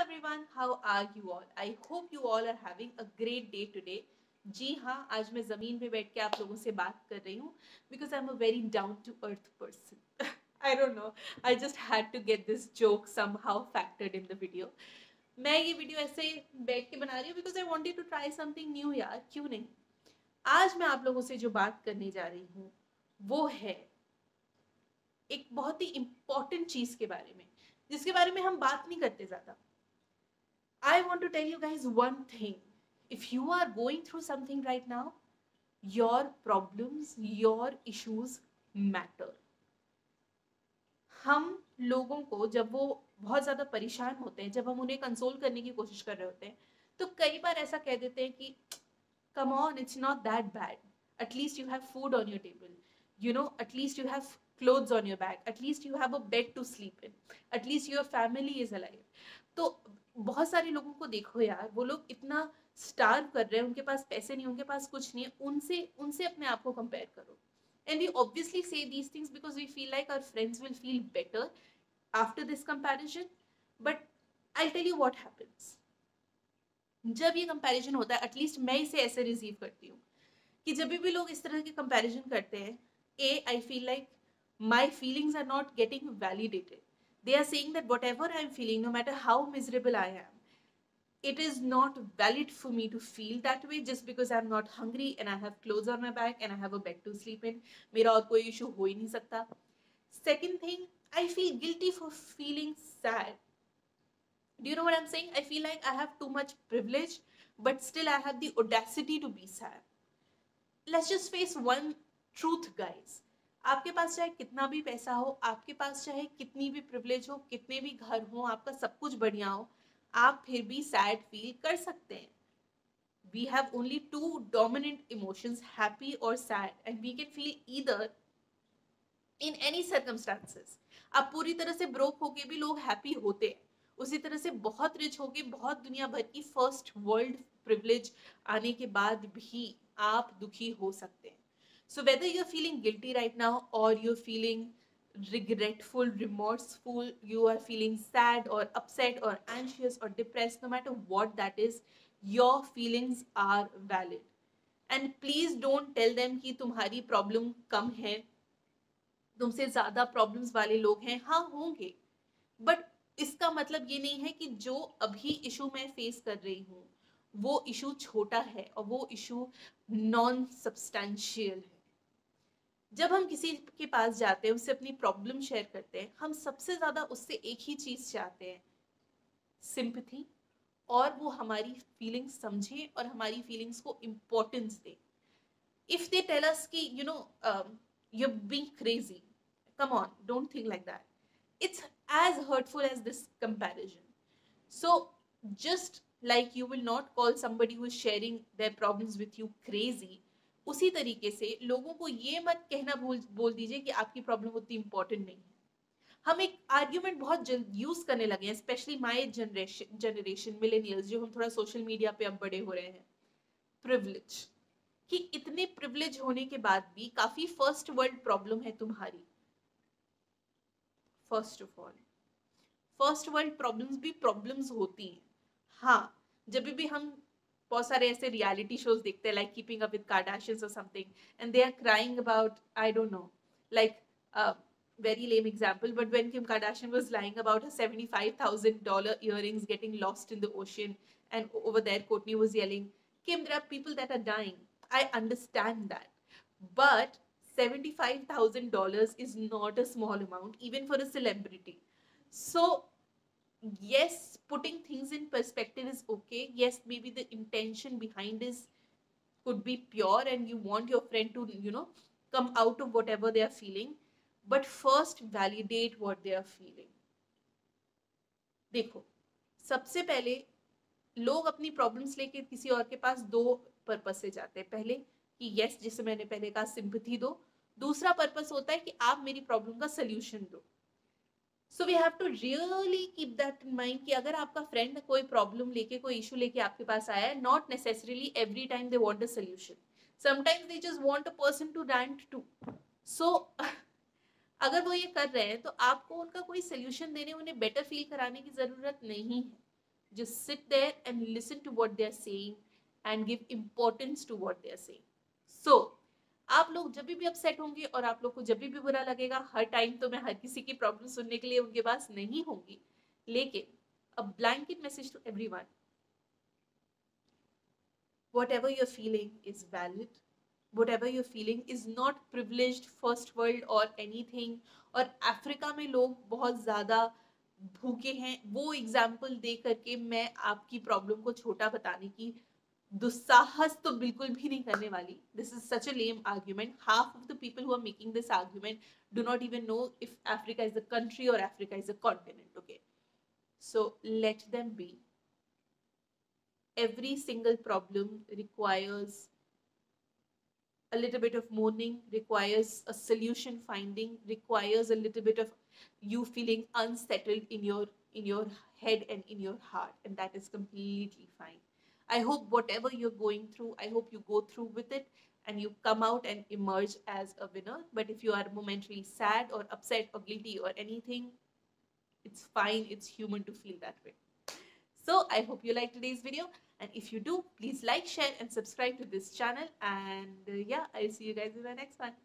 everyone, how are you all? I hope you all are having a great day today. जी हाँ, आज मैं ज़मीन पे बैठ के आप लोगों से बात कर रही हूँ because I'm a very down to earth person. I don't know, I just had to get this joke somehow factored in the video. मैं ये वीडियो ऐसे बैठ के बना रही हूँ because I wanted to try something new यार, क्यों नहीं? आज मैं आप लोगों से जो बात करने जा रही हूँ वो है एक बहुत ही इम्पोर्टेंट चीज़ के बारे में, जिसके बारे में हम बात नहीं करते ज़्यादा. I want to tell you guys one thing. If you are going through something right now, your problems, your issues matter. हम लोगों को जब वो बहुत ज़्यादा परेशान होते हैं, जब हम उन्हें कंसोल करने की कोशिश कर रहे होते हैं, तो कई बार ऐसा कह देते हैं कि come on, it's not that bad. At least you have food on your table. At least you have clothes on your back. At least you have a bed to sleep in. At least your family is alive. तो बहुत सारे लोगों को देखो यार, वो लोग इतना स्टार्व कर रहे हैं, उनके पास पैसे नहीं, उनके पास कुछ नहीं है, उनसे उनसे अपने आप को कंपेयर करो. And we obviously say these things because we feel like our friends will feel better after this comparison. But I'll tell you what happens. जब ये कंपैरिजन होता है, एटलीस्ट मैं इसे ऐसे रिसीव करती हूँ कि जब भी लोग इस तरह के कंपैरिजन करते हैं, I feel like my feelings are not getting validated. They are saying that whatever I'm feeling, no matter how miserable I am, it is not valid for me to feel that way just because I'm not hungry and I have clothes on my back and I have a bed to sleep in. मेरा और कोई issue हो ही नहीं सकता. Second thing, I feel guilty for feeling sad. Do you know what I'm saying? I feel like I have too much privilege, but still I have the audacity to be sad. Let's just face one truth, guys. आपके पास चाहे कितना भी पैसा हो, आपके पास चाहे कितनी भी प्रिविलेज हो, कितने भी घर हो, आपका सब कुछ बढ़िया हो, आप फिर भी सैड फील कर सकते हैं. We have only two dominant emotions, happy or sad, and we can feel either in any circumstances. आप पूरी तरह से ब्रोक होके भी लोग हैप्पी होते हैं, उसी तरह से बहुत रिच होके, बहुत दुनिया भर की फर्स्ट वर्ल्ड प्रिविलेज आने के बाद भी आप दुखी हो सकते हैं. So whether you're feeling guilty right now or you're feeling regretful, remorseful, you are feeling sad or upset or anxious or depressed, no matter what that is, your feelings are valid. And please don't tell them कि तुम्हारी problem कम है, तुमसे ज्यादा problems वाले लोग हैं. हाँ होंगे, बट इसका मतलब ये नहीं है कि जो अभी इशू मैं फेस कर रही हूँ वो इशू छोटा है और वो इशू नॉन सब्सटेंशियल है. जब हम किसी के पास जाते हैं, उससे अपनी प्रॉब्लम शेयर करते हैं, हम सबसे ज्यादा उससे एक ही चीज चाहते हैं, सिंपैथी, और वो हमारी फीलिंग्स समझे और हमारी फीलिंग्स को इम्पोर्टेंस दे. इफ दे टेल अस कि you're being crazy, come on, don't think like that. It's as hurtful as this comparison. So just like you will not call somebody who is sharing their problems with you crazy, उसी तरीके से लोगों को ये मत कहना बोल दीजिए कि आपकी प्रॉब्लम उतनी इंपॉर्टेंट नहीं है. हम एक आर्ग्यूमेंट बहुत यूज करने लगे हैं, स्पेशली माय जनरेशन मिलेनियल्स, जो हम थोड़ा सोशल मीडिया पे अब बड़े हो रहे हैं. प्रिविलेज, कि इतने प्रिविलेज होने के बाद भी काफी फर्स्ट वर्ल्ड प्रॉब्लम है तुम्हारी. First of all, first world problems भी प्रॉब्लम्स होती हैं. हाँ, जब भी हम बहुत सारे ऐसे रियलिटी शोज देखते हैं, like keeping up with Kardashians और something, and they are crying about, I don't know, like very lame example, but when Kim Kardashian was lying about her $75,000 earrings getting lost in the ocean, and over there Kourtney was yelling, Kim, there are people that are dying. I understand that, but $75,000 is not a small amount, even for a celebrity. So yes, putting things in perspective is okay. Yes, maybe the intention behind is could be pure and you want your friend to come out of whatever they are feeling, but first validate what they are feeling. देखो, सबसे पहले लोग अपनी problems लेके किसी और के पास दो पर्पस से जाते हैं. पहले कि यस, जिसे मैंने पहले कहा, सिंपैथी दो. दूसरा पर्पस होता है कि आप मेरी प्रॉब्लम का सोल्यूशन दो. So we have to really keep that in mind कि अगर आपका फ्रेंड कोई प्रॉब्लम लेके, कोई इशू लेके आपके पास आया है, not necessarily every time they want a solution. Sometimes they just want a person to rant to. So अगर वो ये कर रहे हैं तो आपको उनका कोई सोल्यूशन देने, उन्हें बेटर फील कराने की जरूरत नहीं है. Just sit there and listen to what they are saying and give importance to what they are saying. So आप लोग जब भी अपसेट होंगे और आप लोग को जब भी बुरा लगेगा, हर टाइम तो मैं हर किसी की प्रॉब्लम सुनने के लिए उनके पास नहीं होंगी, लेकिन a blanket message to everyone: whatever you're feeling is valid, whatever you're feeling is not privileged first world or anything. और अफ्रीका में लोग बहुत ज्यादा भूखे हैं, वो एग्जाम्पल दे करके मैं आपकी प्रॉब्लम को छोटा बताने की दुस्साहस तो बिल्कुल भी नहीं करने वाली. This is such a lame argument. Half of the people who are making this argument do not even know if Africa is a country और Africa is a continent. Okay, so let them be. Every single problem requires a little bit of mourning, requires a solution finding, requires a little bit of you feeling unsettled in your head and in your heart, and that is completely fine. I hope whatever you're going through, I hope you go through with it and you come out and emerge as a winner. But if you are momentarily sad or upset or guilty or anything, it's fine, it's human to feel that way. So I hope you liked today's video, and if you do, please like, share and subscribe to this channel, and yeah, I'll see you guys in the next one.